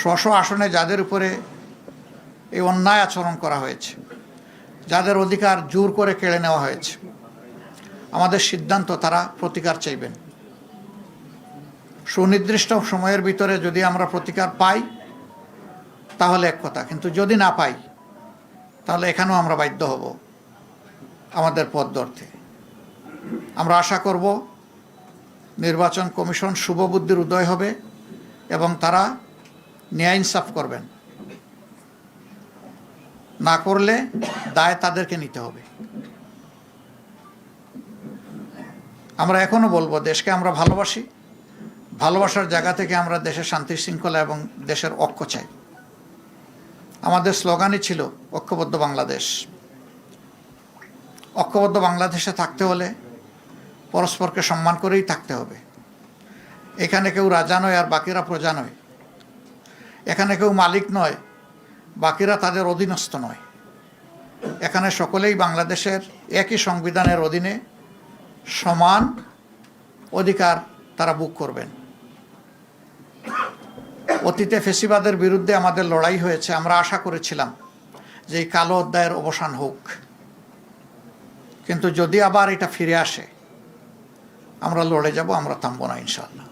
স্ব আসনে যাদের উপরে এই অন্যায় আচরণ করা হয়েছে, যাদের অধিকার জোর করে কেড়ে নেওয়া হয়েছে, আমাদের সিদ্ধান্ত তারা প্রতিকার চাইবেন। সুনির্দিষ্ট সময়ের ভিতরে যদি আমরা প্রতিকার পাই তাহলে এক কথা, কিন্তু যদি না পাই তাহলে এখানেও আমরা বাধ্য হব আমাদের পথ ধরতে। আমরা আশা করব নির্বাচন কমিশন শুভবুদ্ধির উদয় হবে এবং তারা ন্যায় ইনসাফ করবেন। না করলে দায় তাদেরকে নিতে হবে। আমরা এখনো বলবো, দেশকে আমরা ভালোবাসি, ভালোবাসার জায়গা থেকে আমরা দেশের শান্তি শৃঙ্খলা এবং দেশের ঐক্য চাই। আমাদের স্লোগানই ছিল ঐক্যবদ্ধ বাংলাদেশ। ঐক্যবদ্ধ বাংলাদেশে থাকতে হলে পরস্পরকে সম্মান করেই থাকতে হবে। এখানে কেউ রাজা নয় আর বাকিরা প্রজা নয়। এখানে কেউ মালিক নয়, বাকিরা তাদের অধীনস্থ নয়। এখানে সকলেই বাংলাদেশের একই সংবিধানের অধীনে সমান অধিকার তারা ভোগ করবেন। অতীতে ফ্যাসিবাদের বিরুদ্ধে আমাদের লড়াই হয়েছে। আমরা আশা করেছিলাম যে এই কালো অধ্যায়ের অবসান হোক, কিন্তু যদি আবার এটা ফিরে আসে আমরা লড়ে যাব, আমরা থামবো না ইনশাআল্লাহ।